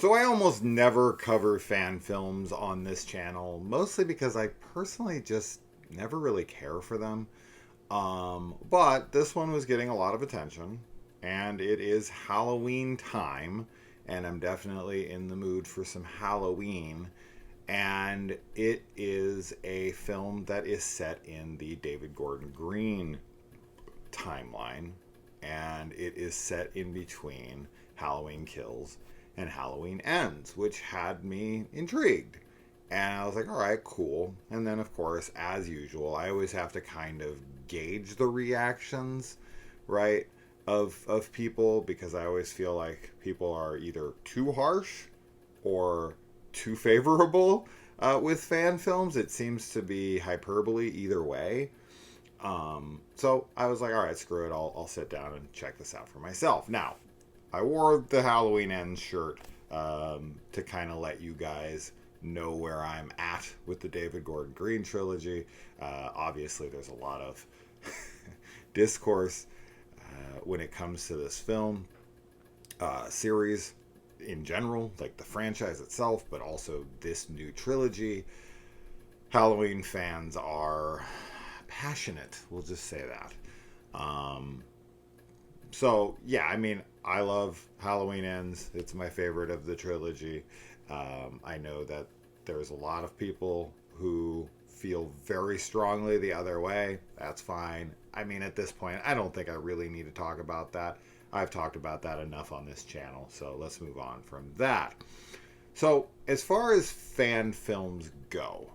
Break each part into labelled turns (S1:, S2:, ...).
S1: So I almost never cover fan films on this channel, mostly because I personally just never really care for them. But this one was getting a lot of attention, and it is Halloween time, and I'm definitely in the mood for some Halloween. And it is a film that is set in the David Gordon Green timeline, and it is set in between Halloween Kills and Halloween Ends, which had me intrigued. And I was like, all right, cool. And then, of course, as usual, I always have to kind of gauge the reactions, right, of people, because I always feel like people are either too harsh or too favorable with fan films. It seems to be hyperbole either way. So I was like, all right, screw it. I'll sit down and check this out for myself. Now, I wore the Halloween Ends shirt to kind of let you guys know where I'm at with the David Gordon Green trilogy. Obviously, there's a lot of discourse when it comes to this film series in general, like the franchise itself, but also this new trilogy. Halloween fans are passionate, we'll just say that. So, yeah, I mean, I love Halloween Ends. It's my favorite of the trilogy. I know that there's a lot of people who feel very strongly the other way. That's fine. I mean, at this point, I don't think I really need to talk about that. I've talked about that enough on this channel, so let's move on from that. So, as far as fan films go,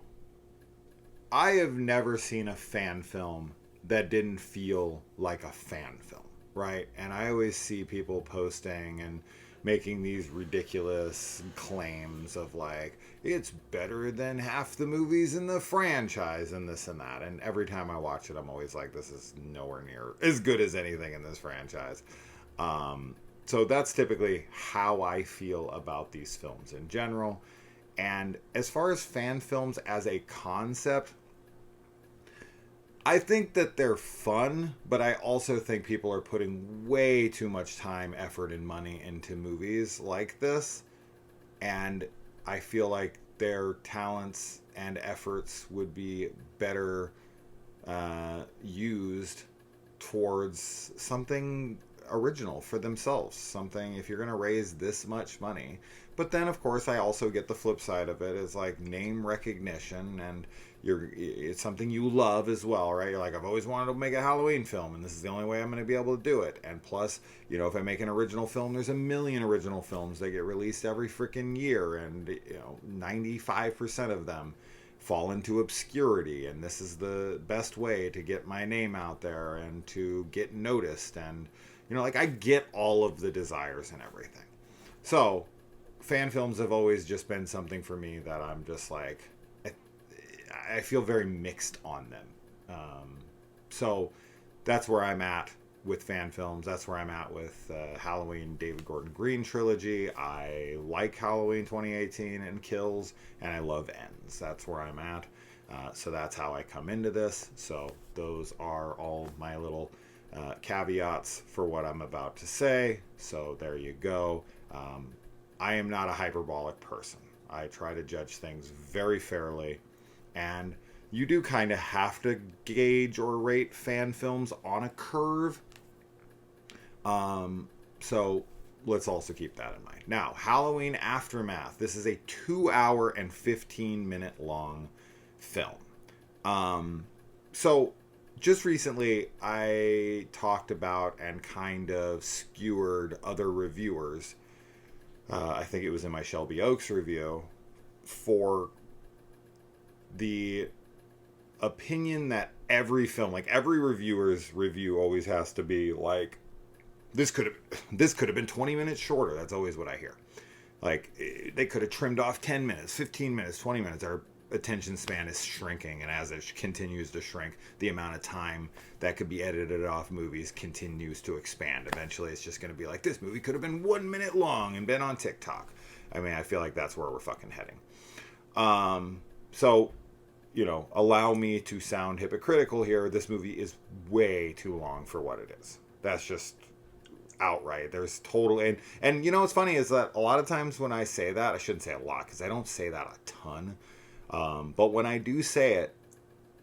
S1: I have never seen a fan film that didn't feel like a fan film, right? And I always see people posting and making these ridiculous claims of like, it's better than half the movies in the franchise and this and that. And every time I watch it, I'm always like, this is nowhere near as good as anything in this franchise. So that's typically how I feel about these films in general. And as far as fan films as a concept, I think that they're fun, but I also think people are putting way too much time, effort, and money into movies like this. And I feel like their talents and efforts would be better used towards something original for themselves. Something, if you're going to raise this much money. But then, of course, I also get the flip side of it is like name recognition, and it's something you love as well, right? You're like, I've always wanted to make a Halloween film, and this is the only way I'm going to be able to do it. And plus, if I make an original film, there's a million original films that get released every freaking year, and 95% of them fall into obscurity, and this is the best way to get my name out there and to get noticed. And like, I get all of the desires and everything. So fan films have always just been something for me that I'm just like, I feel very mixed on them. So that's where I'm at with fan films. That's where I'm at with Halloween David Gordon Green trilogy. I like Halloween 2018 and Kills, and I love Ends. That's where I'm at. So that's how I come into this. So those are all my little caveats for what I'm about to say. So there you go. I am not a hyperbolic person. I try to judge things very fairly, and you do kind of have to gauge or rate fan films on a curve. So let's also keep that in mind. Now, Halloween Aftermath. This is a 2-hour and 15-minute long film. So just recently, I talked about and kind of skewered other reviewers. I think it was in my Shelby Oaks review, for the opinion that every film, like every reviewer's review, always has to be like, this could have been 20 minutes shorter. That's always what I hear. Like, they could have trimmed off 10 minutes, 15 minutes, 20 minutes. Our attention span is shrinking, and as it continues to shrink, the amount of time that could be edited off movies continues to expand. Eventually, it's just going to be like, this movie could have been 1 minute long and been on TikTok. I mean, I feel like that's where we're fucking heading. So, allow me to sound hypocritical here. This movie is way too long for what it is. That's just outright. There's total and you know what's funny is that a lot of times when I say that, I shouldn't say a lot because I don't say that a ton. But when I do say it,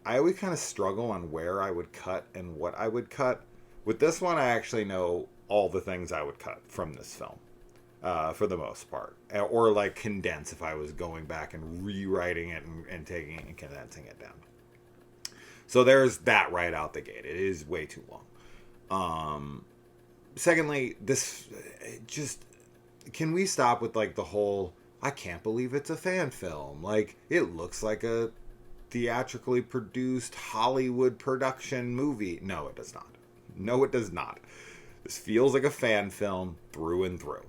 S1: I always kind of struggle on where I would cut and what I would cut. With this one, I actually know all the things I would cut from this film, for the most part, or like condense if I was going back and rewriting it and taking it and condensing it down. So there's that right out the gate. It is way too long. Secondly, this just can we stop with like the whole I can't believe it's a fan film. Like it looks like a theatrically produced Hollywood production movie. No, it does not. No, it does not. This feels like a fan film through and through.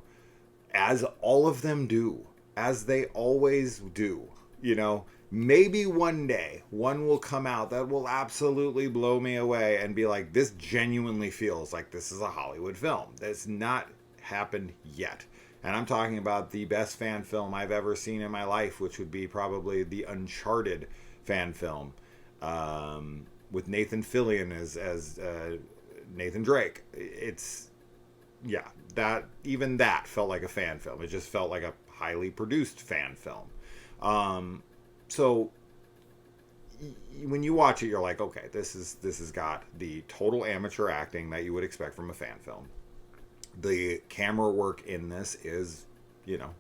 S1: As all of them do. As they always do. You know, maybe one day one will come out that will absolutely blow me away and be like, this genuinely feels like this is a Hollywood film. That's not happened yet. And I'm talking about the best fan film I've ever seen in my life, which would be probably the Uncharted fan film, with Nathan Fillion as Nathan Drake. It's, yeah, that even that felt like a fan film. It just felt like a highly produced fan film. So when you watch it, you're like, okay, this has got the total amateur acting that you would expect from a fan film. The camera work in this is, you know,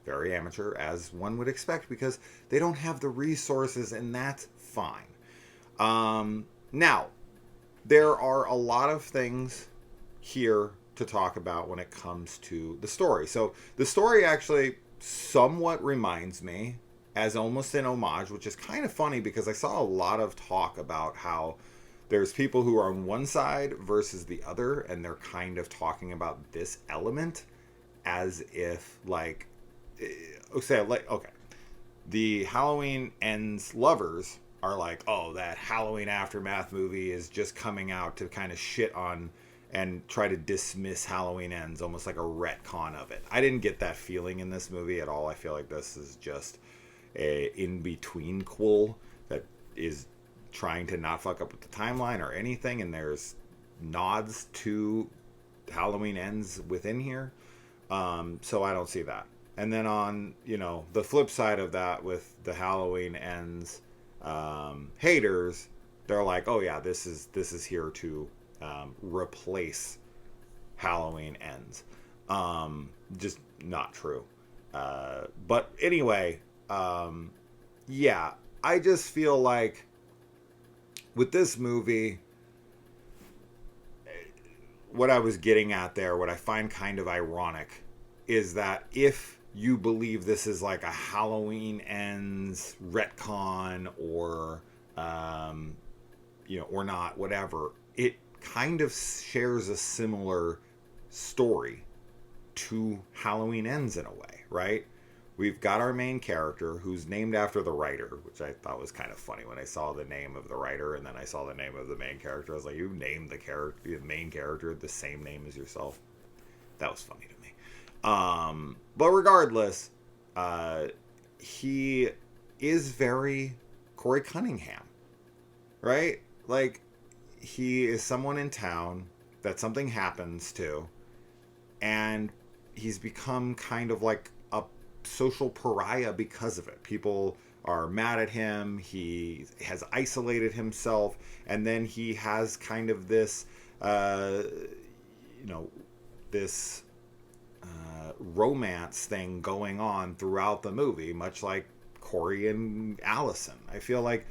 S1: very amateur, as one would expect, because they don't have the resources, and that's fine. Now, there are a lot of things here to talk about when it comes to the story. So the story actually somewhat reminds me as almost an homage, which is kind of funny because I saw a lot of talk about how there's people who are on one side versus the other, and they're kind of talking about this element as if like, okay, the Halloween Ends lovers are like, oh, that Halloween Aftermath movie is just coming out to kind of shit on and try to dismiss Halloween Ends, almost like a retcon of it. I didn't get that feeling in this movie at all. I feel like this is just a in-between quel that is trying to not fuck up with the timeline or anything, and there's nods to Halloween Ends within here. So I don't see that. And then on, you know, the flip side of that with the Halloween Ends haters, they're like, oh yeah, this is here to replace Halloween Ends. Just not true. But anyway, yeah, I just feel like with this movie, what I was getting at there, what I find kind of ironic, is that if you believe this is like a Halloween Ends retcon or, you know, or not, whatever, it kind of shares a similar story to Halloween Ends in a way, right? We've got our main character who's named after the writer, which I thought was kind of funny when I saw the name of the writer and then I saw the name of the main character. I was like, you named the main character the same name as yourself? That was funny to me. But regardless, he is very Corey Cunningham, right? Like, he is someone in town that something happens to, and he's become kind of like a social pariah because of it. People are mad at him. He has isolated himself, and then he has kind of this, you know, this romance thing going on throughout the movie, much like Corey and Allison. I feel like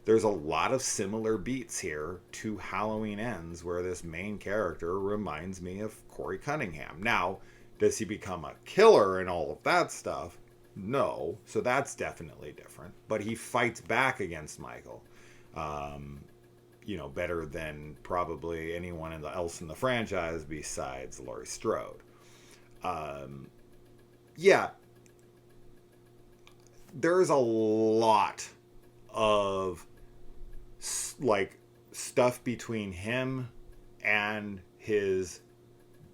S1: there's a lot of similar beats here to Halloween Ends, where this main character reminds me of Corey Cunningham. Now, does he become a killer and all of that stuff? No. So that's definitely different. But he fights back against Michael. You know, better than probably anyone else in the franchise besides Laurie Strode. Yeah. There's a lot of like stuff between him and his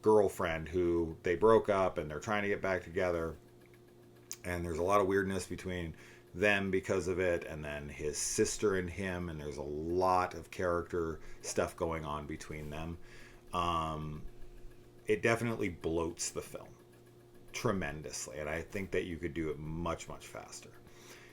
S1: girlfriend, who they broke up and they're trying to get back together, and there's a lot of weirdness between them because of it, and then his sister and him, and there's a lot of character stuff going on between them. it definitely bloats the film tremendously, and I think that you could do it much, much faster.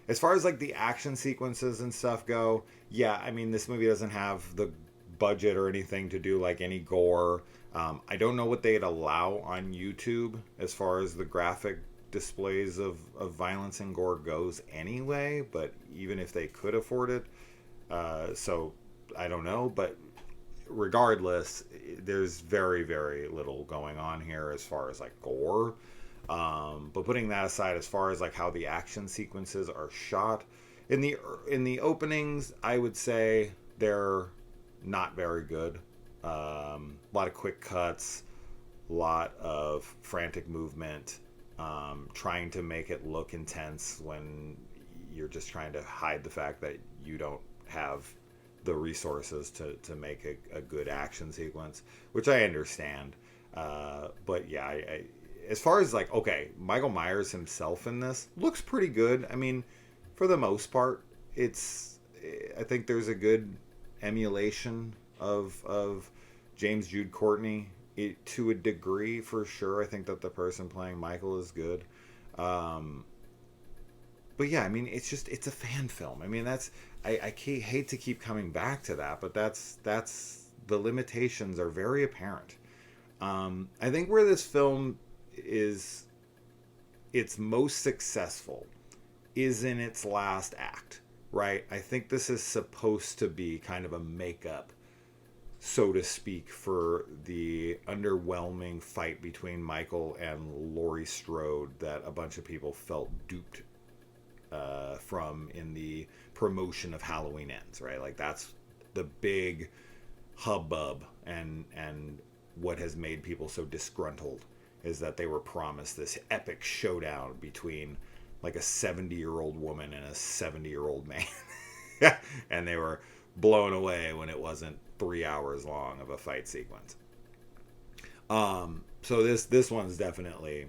S1: As far as like the action sequences and stuff go, yeah, I mean, this movie doesn't have the budget or anything to do like any gore. I don't know what they'd allow on YouTube as far as the graphic displays of violence and gore goes anyway, but even if they could afford it, so I don't know, but regardless, there's very, very little going on here as far as like gore. But putting that aside, as far as like how the action sequences are shot in the openings, I would say they're not very good. A lot of quick cuts, a lot of frantic movement, trying to make it look intense when you're just trying to hide the fact that you don't have the resources to make a good action sequence, which I understand. But yeah, as far as like, okay, Michael Myers himself in this looks pretty good. I mean, for the most part, I think there's a good emulation of James Jude Courtney to a degree, for sure. I think that the person playing Michael is good. But yeah, I mean, it's a fan film. I mean, I hate to keep coming back to that, but that's the limitations are very apparent. I think where this film is its most successful is in its last act, right? I think this is supposed to be kind of a makeup, so to speak, for the underwhelming fight between Michael and Laurie Strode that a bunch of people felt duped from in the promotion of Halloween Ends, right? Like that's the big hubbub and what has made people so disgruntled is that they were promised this epic showdown between like a 70-year-old woman and a 70-year-old man. And they were blown away when it wasn't 3 hours long of a fight sequence. So this one's definitely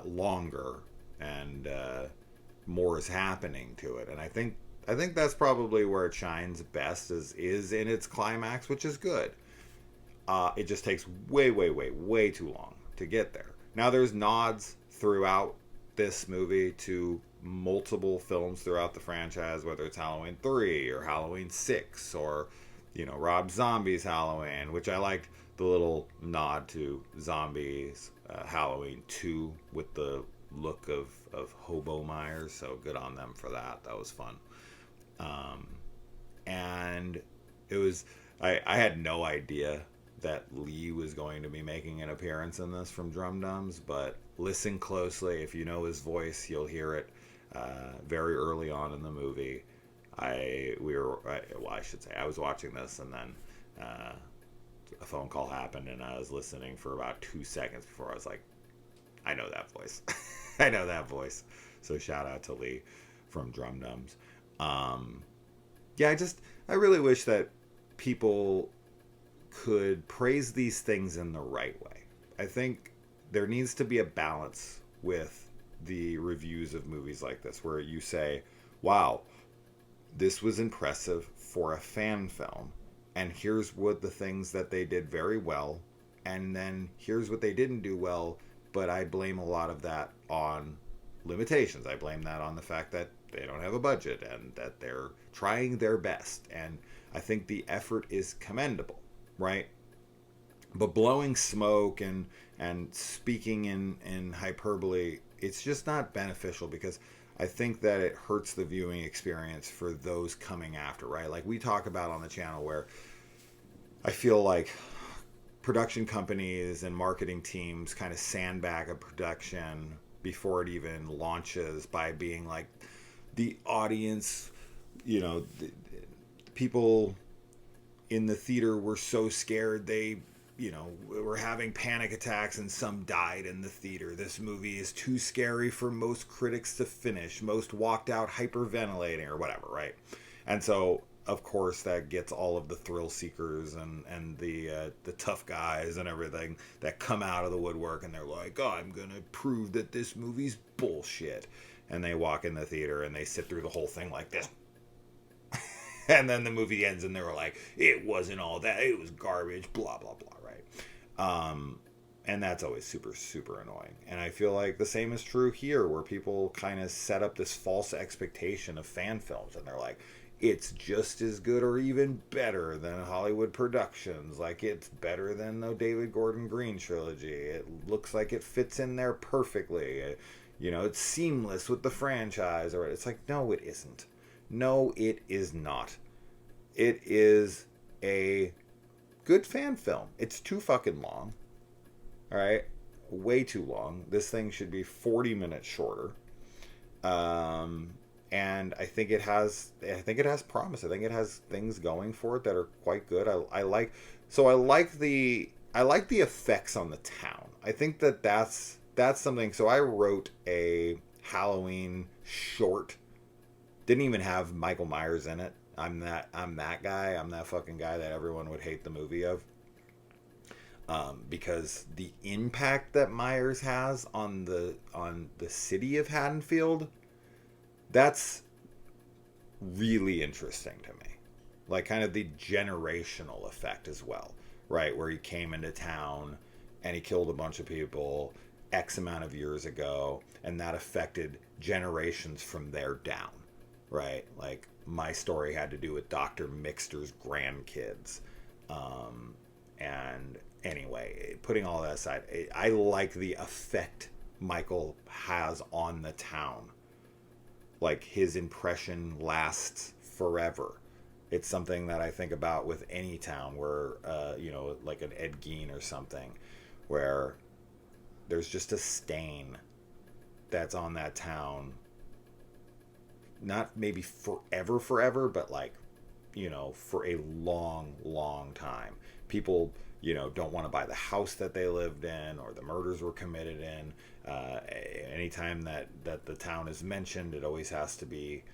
S1: longer and more is happening to it, and I think that's probably where it shines best is in its climax, which is good. It just takes way too long to get there. Now there's nods throughout this movie to multiple films throughout the franchise, whether it's Halloween 3 or Halloween 6 or Rob Zombie's Halloween, which I liked the little nod to Zombies Halloween 2 with the look of Hobo Myers, so good on them for that. That was fun. And it was I had no idea that Lee was going to be making an appearance in this from Drum Dums, but listen closely. If you know his voice, you'll hear it very early on in the movie. I should say I was watching this, and then a phone call happened, and I was listening for about 2 seconds before I was like, I know that voice. I know that voice. So shout out to Lee from Drum Dums. Yeah, I really wish that people could praise these things in the right way. I think there needs to be a balance with the reviews of movies like this, where you say, wow, this was impressive for a fan film, and here's what the things that they did very well, and then here's what they didn't do well, but I blame a lot of that on limitations. I blame that on the fact that they don't have a budget and that they're trying their best, and I think the effort is commendable, right? But blowing smoke and speaking in hyperbole, it's just not beneficial, because I think that it hurts the viewing experience for those coming after, right? Like we talk about on the channel, where I feel like production companies and marketing teams kind of sandbag a production before it even launches by being like, the audience, the people in the theater were so scared they were having panic attacks and some died in the theater. This movie is too scary for most critics to finish. Most walked out hyperventilating or whatever, right? And so, of course, that gets all of the thrill seekers and the tough guys and everything that come out of the woodwork, and they're like, oh, I'm going to prove that this movie's bullshit. And they walk in the theater and they sit through the whole thing like this. And then the movie ends and they were like, it wasn't all that. It was garbage, blah, blah, blah, right? And that's always super, super annoying. And I feel like the same is true here, where people kind of set up this false expectation of fan films, and they're like, it's just as good or even better than Hollywood productions. Like, it's better than the David Gordon Green trilogy. It looks like it fits in there perfectly. It's seamless with the franchise. Or it's like, no, it isn't. No, it is not. It is a good fan film. It's too fucking long. All right, way too long. This thing should be 40 minutes shorter. And I think it has promise. I think it has things going for it that are quite good. I like the effects on the town. I think that's something. So I wrote a Halloween short. Didn't even have Michael Myers in it. I'm that guy. I'm that fucking guy that everyone would hate the movie of. Because the impact that Myers has on the city of Haddonfield, that's really interesting to me. Like, kind of the generational effect as well, right? Where he came into town and he killed a bunch of people X amount of years ago, and that affected generations from there down, right? Like, my story had to do with Dr. Mixter's grandkids. And anyway, putting all that aside, I like the effect Michael has on the town. Like, his impression lasts forever. It's something that I think about with any town where, like an Ed Gein or something, where there's just a stain that's on that town. Not maybe forever, but like, for a long, long time. People, don't want to buy the house that they lived in or the murders were committed in. Anytime that the town is mentioned, it always has to be,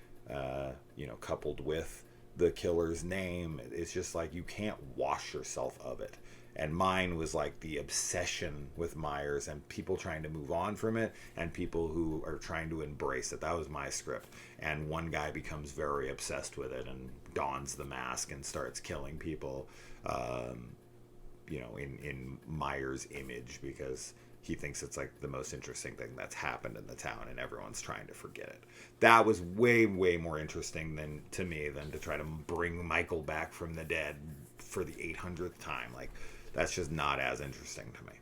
S1: coupled with the killer's name. It's just like, you can't wash yourself of it. And mine was like the obsession with Myers and people trying to move on from it and people who are trying to embrace it. That was my script. And one guy becomes very obsessed with it and dons the mask and starts killing people, in Myers' image, because he thinks it's like the most interesting thing that's happened in the town and everyone's trying to forget it. That was way, way more interesting than to try to bring Michael back from the dead for the 800th time. Like, that's just not as interesting to me.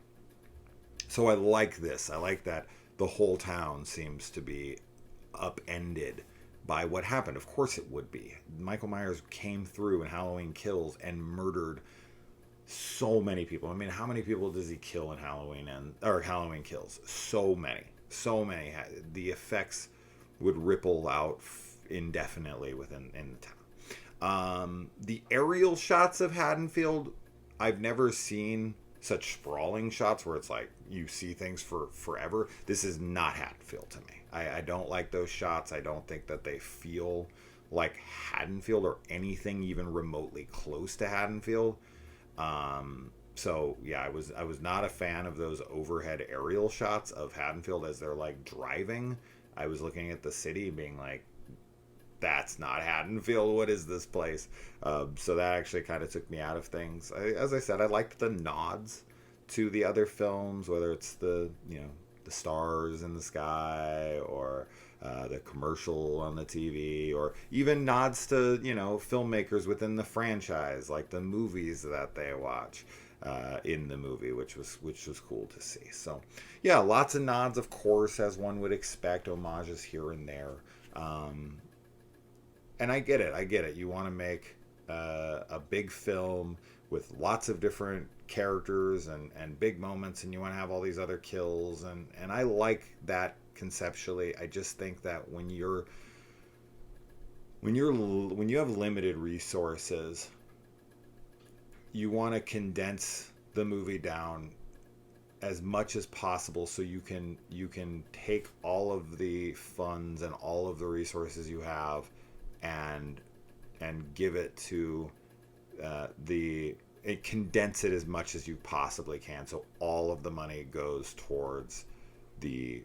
S1: So I like this. I like that the whole town seems to be upended by what happened. Of course it would be. Michael Myers came through in Halloween Kills and murdered so many people. I mean, how many people does he kill in Halloween Kills? So many. The effects would ripple out indefinitely in the town. The aerial shots of Haddonfield, I've never seen such sprawling shots where it's like you see things for forever. This is not Haddonfield to me. I don't like those shots. I don't think that they feel like Haddonfield or anything even remotely close to Haddonfield. So yeah, I was not a fan of those overhead aerial shots of Haddonfield as they're like driving. I was looking at the city being like, that's not Haddonfield. What is this place? So that actually kind of took me out of things. As I said, I liked the nods to the other films, whether it's the stars in the sky or the commercial on the TV, or even nods to filmmakers within the franchise, like the movies that they watch in the movie, which was cool to see. So yeah, lots of nods, of course, as one would expect, homages here and there. And I get it. You want to make a big film with lots of different characters and big moments, and you want to have all these other kills, and I like that conceptually. I just think that when you have limited resources, you want to condense the movie down as much as possible so you can take all of the funds and all of the resources you have and give it to condense it as much as you possibly can, so all of the money goes towards the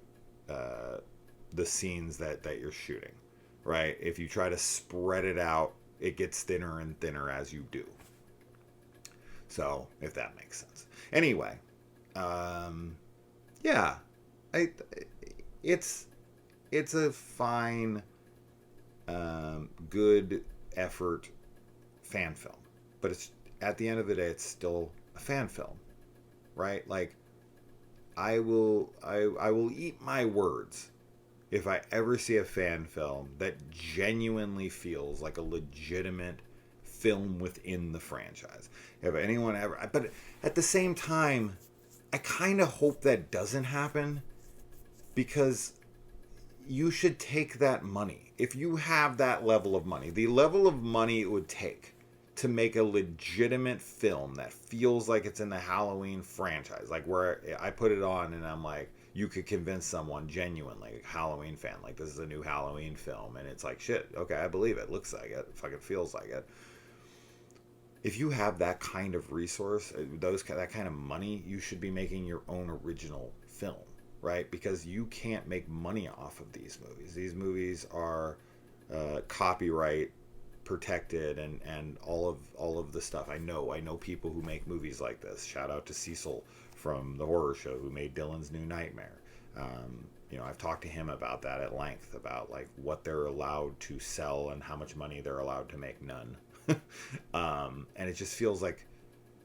S1: scenes that you're shooting, right? If you try to spread it out, it gets thinner and thinner as you do. So if that makes sense. Anyway, Um, yeah, I it's it's a fine, good effort fan film, but it's at the end of the day, it's still a fan film, right? Like I will eat my words if I ever see a fan film that genuinely feels like a legitimate film within the franchise. If anyone ever, but at the same time, I kind of hope that doesn't happen because you should take that money. If you have that level of money, the level of money it would take to make a legitimate film that feels like it's in the Halloween franchise, like where I put it on and I'm like, you could convince someone genuinely, Halloween fan, like this is a new Halloween film, and it's like shit. Okay, I believe it. Looks like it. Fucking feels like it. If you have that kind of resource, that kind of money, you should be making your own original film, right? Because you can't make money off of these movies. These movies are copyright protected and all of the stuff. I know people who make movies like this. Shout out to Cecil from the horror show who made Dylan's New Nightmare. I've talked to him about that at length about like what they're allowed to sell and how much money they're allowed to make. None. And it just feels like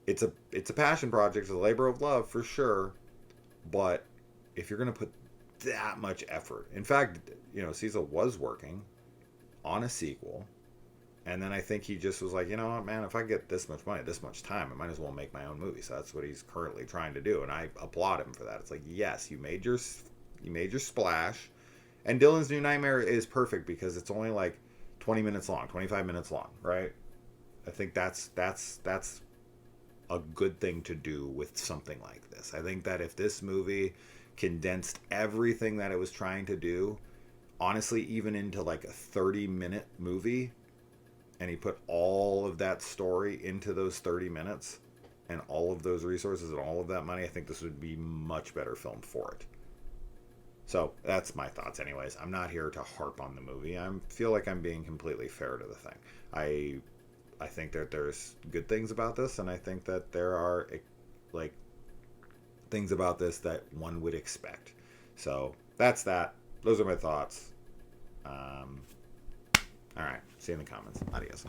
S1: it's a passion project, it's a labor of love for sure. But if you're gonna put that much effort, in fact, Cecil was working on a sequel, and then I think he just was like, you know what, man, if I get this much money, this much time, I might as well make my own movie. So that's what he's currently trying to do, and I applaud him for that. It's like, yes, you made your splash, and Dylan's New Nightmare is perfect because it's only like 20 minutes long, 25 minutes long, right? I think that's a good thing to do with something like this. I think that if this movie condensed everything that it was trying to do, honestly, even into like a 30-minute movie, and he put all of that story into those 30 minutes and all of those resources and all of that money, I think this would be much better filmed for it. So that's my thoughts, anyways. I'm not here to harp on the movie. I feel like I'm being completely fair to the thing. I think that there's good things about this, and I think that there are like things about this that one would expect. So that's that. Those are my thoughts. All right. See you in the comments. Adios.